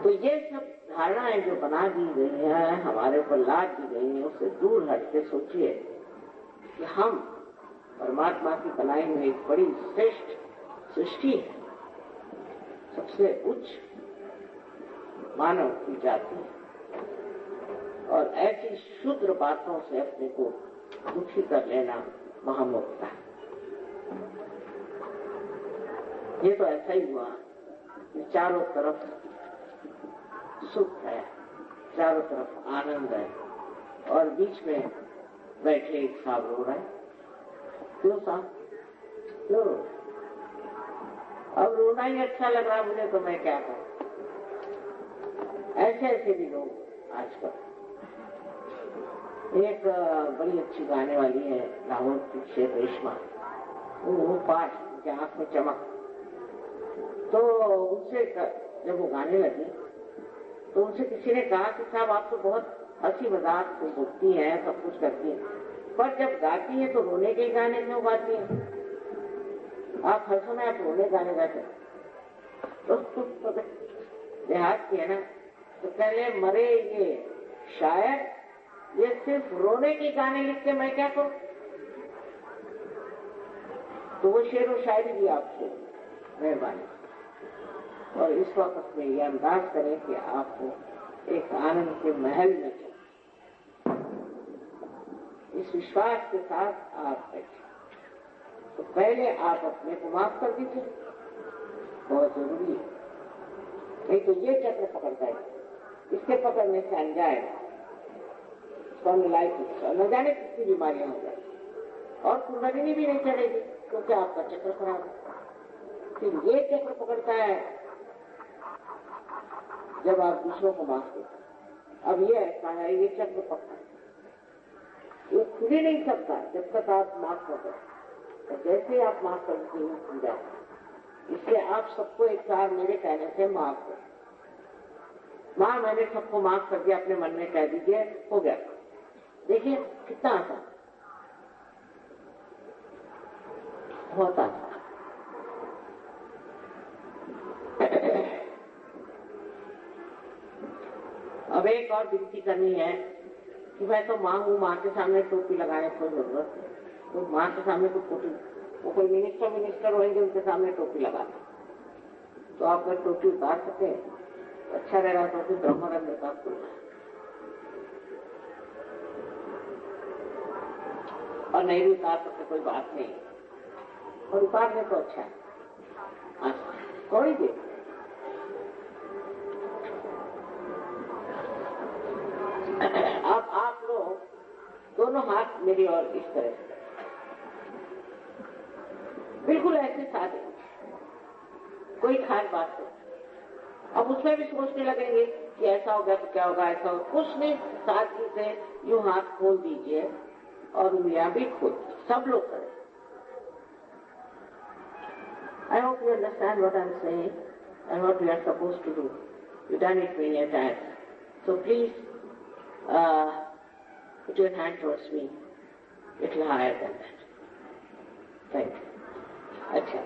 तो ये सब धारणाएं जो बना दी गई हैं, हमारे ऊपर लाद दी गई हैं, उससे दूर हट के सोचिए कि हम परमात्मा की बनाई हुई एक बड़ी श्रेष्ठ सृष्टि है, सबसे उच्च मानव की जाति है, और ऐसी शुद्र बातों से अपने को दुखी कर लेना महामूर्खता है। ये तो ऐसा ही हुआ कि चारों तरफ सुख है, चारों तरफ आनंद है, और बीच में बैठे एक साहब रो रहे। क्यों साहब, क्यों? अब रोना ही अच्छा लग रहा मुझे, तो मैं क्या करूं? ऐसे ऐसे भी लोग आजकल। एक बड़ी अच्छी गाने वाली है लाहौर की शेख रेशमा, वो पाठ, उनके आंख में चमक। तो उनसे जब वो गाने लगी तो उनसे किसी ने कहा कि साहब आप तो बहुत हंसी मजाक से बोलती हैं, सब कुछ करती हैं, पर जब गाती हैं तो रोने के गाने क्यों गाती हैं? आप हर समय आप रोने गाने गाते हैं। तो देहात की है ना, तो पहले मरे ये शायर, ये सिर्फ रोने के गाने लिख के मैं क्या करूं? तो वो शेर व शायरी भी आपको मेहरबानी, और इस वक्त में यह अंदाज करें कि आपको एक आनंद के महल में चले, इस विश्वास के साथ आप बैठे। तो पहले आप अपने को माफ कर दीजिए, बहुत जरूरी है। नहीं तो ये चक्र पकड़ता है, इसके पकड़ने से अनजाएगा, न जाने कितनी बीमारियां हो जाए, और कुंडलिनी भी नहीं चलेगी क्योंकि आपका चक्र खराब है। फिर ये चक्र पकड़ता है जब आप दूसरों को माफ करते। अब ये ऐसा है, ये चक्र पकड़ा, ये खुल ही नहीं सकता जब तक आप माफ कर दो। तो जैसे आप माफ करते हैं खुल जाए। इसलिए आप सबको एक बार मेरे कहने से माफ करो। माँ मैंने सबको माफ कर दिया, अपने मन में कह दीजिए, हो गया। देखिए कितना आसान, बहुत आसान। अब एक और विनती करनी है कि मैं तो माँ हूँ, माँ के सामने टोपी लगाने की जरूरत है। तो माँ के सामने तो टोपी, वो कोई मिनिस्टर होंगे उनके सामने टोपी लगाना, तो आप अगर टोपी उतार सके तो अच्छा रहेगा। तो फिर ब्रह्मरंग का और नहीं भी उतार सकते कोई बात नहीं, और उतारने तो अच्छा है। थोड़ी देर अब आप लोग दोनों हाथ मेरी और इस तरह से बिल्कुल ऐसे सादे, कोई खास बात नहीं। अब उसमें भी सोचने लगेंगे कि ऐसा होगा तो क्या होगा, ऐसा होगा, कुछ नहीं, सादगी से यूं हाथ खोल दीजिए और उंगलियां भी खोल, सब लोग करें। I hope you understand what I'm saying and what we are supposed to do. You've done it many a time. So please put your hand towards me, a little higher than that. Thank you. अच्छा,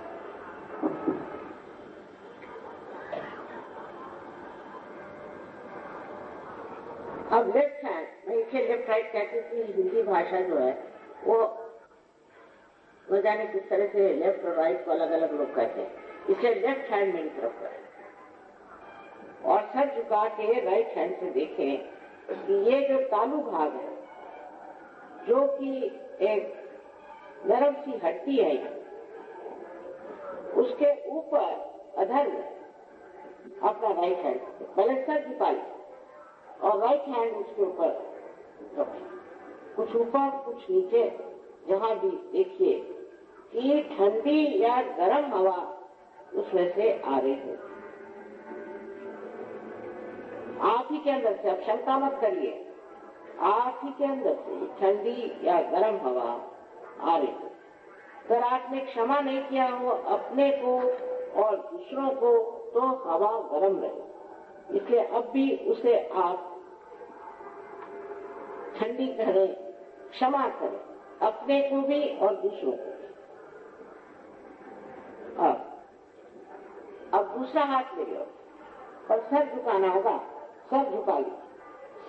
अब left hand, मैं इसे left right कहती थी। हिंदी भाषा जो है वो न जाने किस तरह से लेफ्ट और राइट को अलग अलग लोग कहते हैं, इसलिए लेफ्ट हैंड मेरी तरफ करें। और सर झुका के राइट हैंड से देखें कि ये जो तालू भाग है, जो कि एक नरम सी हड्डी है, उसके ऊपर अधर में अपना राइट हैंड पहले सर झुका लें और राइट हैंड उसके ऊपर रखें, कुछ ऊपर कुछ नीचे, जहां भी देखिए कि ठंडी या गर्म हवा उसमें से आ रही है। आप ही के अंदर से, अब शंका मत करिए, आप ही के अंदर से ठंडी या गर्म हवा आ रही है। अगर आपने क्षमा नहीं किया हो अपने को और दूसरों को तो हवा गर्म रहे, इसलिए अब भी उसे आप ठंडी करें, क्षमा करें, अपने को भी और दूसरों को भी। अब दूसरा हाथ ले लो और सर झुकाना होगा, सर झुका लो,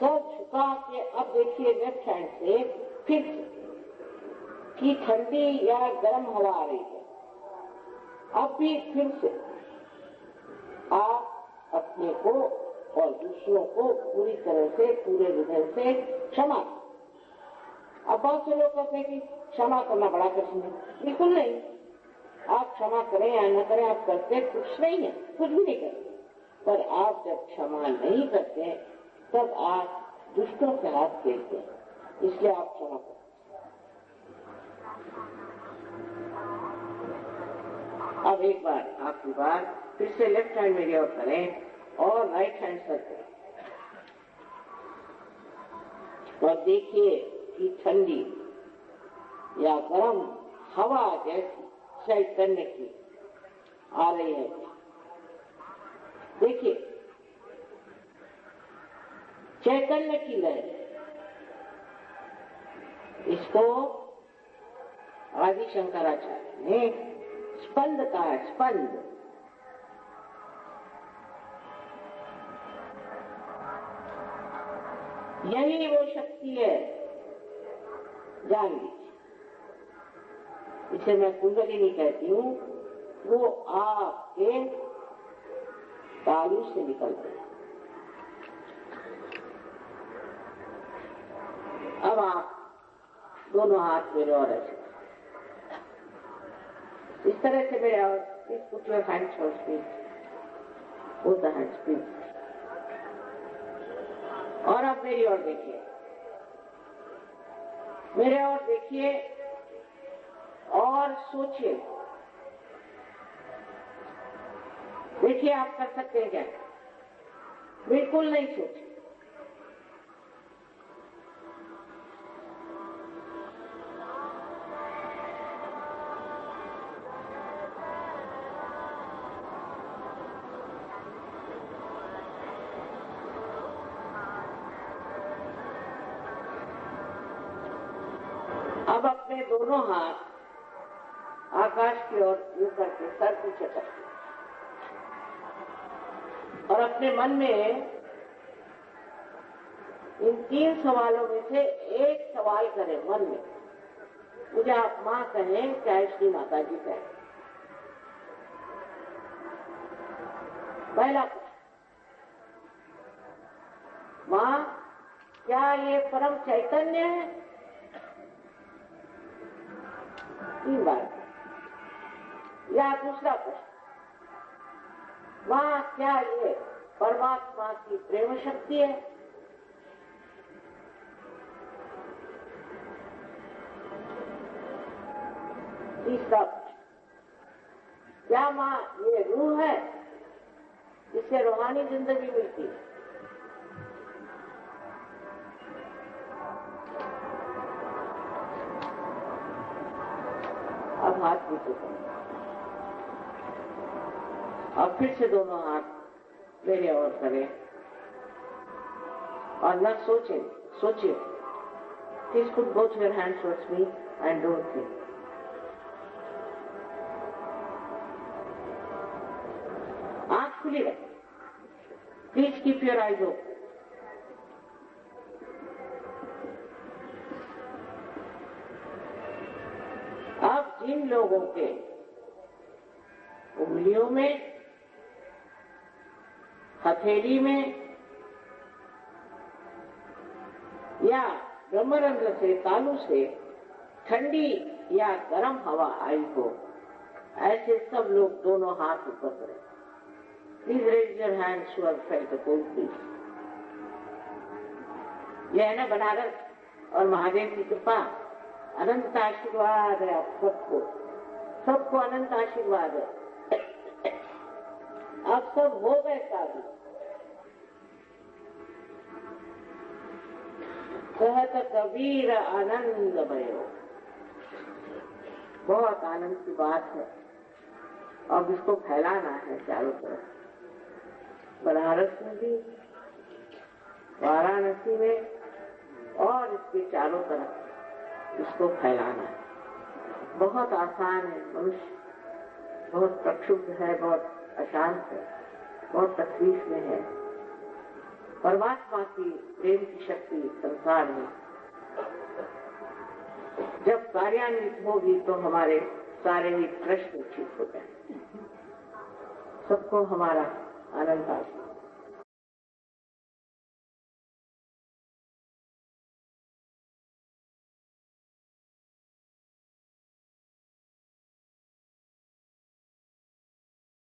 सर झुका के अब देखिए लेफ्ट हैंड से फिर कि ठंडी या गर्म हवा आ रही है। अब भी फिर से आप अपने को और दूसरों को पूरी तरह से, पूरे विधि से क्षमा। अब बहुत से लोग कहते हैं कि क्षमा करना बड़ा कठिन है। बिल्कुल नहीं, आप क्षमा करें या न करें, आप करते कुछ नहीं है, कुछ भी नहीं करते। पर आप जब क्षमा नहीं करते तब आप दुष्टों से हाथ फेरते हैं, इसलिए आप क्षमा करें। अब एक बार, आखिरी बार, फिर से लेफ्ट हैंड मेरी ओर करें और राइट हैंड सर करें और देखिए कि ठंडी या गर्म हवा जैसी चैतन्य की आ रही है। देखिए चैतन्य की लहर, इसको आदि शंकराचार्य ने स्पंद कहा है, स्पंद। यही वो शक्ति है, जान लीजिए। इसे मैं कुंडली नहीं कहती हूँ, वो आपके तालू से निकल गई। अब आप दोनों हाथ मेरे और ऐसे इस तरह से मेरे और इस put your hands for speech, both the hands please. और अब मेरी ओर देखिए, मेरे और देखिए और सोचिए। देखिए आप कर सकते हैं क्या? बिल्कुल नहीं सोचिए। अब अपने दोनों हाथ आकाश की ओर यूं करके सर पीछे करते और अपने मन में इन 3 सवालों में से एक सवाल करें मन में। मुझे आप माँ कहें चाहे श्री माता जी कहें। पहला माँ, क्या ये परम चैतन्य है? 3 बार। या दूसरा प्रश्न, माँ क्या ये परमात्मा की प्रेम शक्ति है? तीसरा प्रश्न, क्या माँ ये रूह है जिससे रूहानी जिंदगी मिलती है? अब हाथ नीचे करें और फिर से दोनों हाथ मेरे ओर करें और न सोचें, सोचिए। Please put both your hands towards me and don't think. आँख खुली रखें। Please keep your eyes open. अब जिन लोगों के उंगलियों में हथेली में या ब्रह्मरंध्र से, तालू से ठंडी या गर्म हवा आई हो, ऐसे सब लोग दोनों हाथ ऊपर करें। Please raise your hands who have felt the cold please. यह है ना बनारस और महादेव की कृपा, अनंत आशीर्वाद है आप सबको, सबको अनंत आशीर्वाद है। आप सब हो गए साधु। कहत कबीर आनंद भयो, बहुत आनंद की बात है। अब इसको फैलाना है चारों तरफ, बनारस में भी, वाराणसी में और इसके चारों तरफ इसको फैलाना है। बहुत आसान है। मनुष्य बहुत प्रक्षुब्ध है, बहुत अशांत है, बहुत तकलीफ में है। परमात्मा की प्रेम की शक्ति संसार में जब कार्यान्वित होगी तो हमारे सारे ही प्रश्न ठीक हो जाएंगे। सबको हमारा आनंद आए।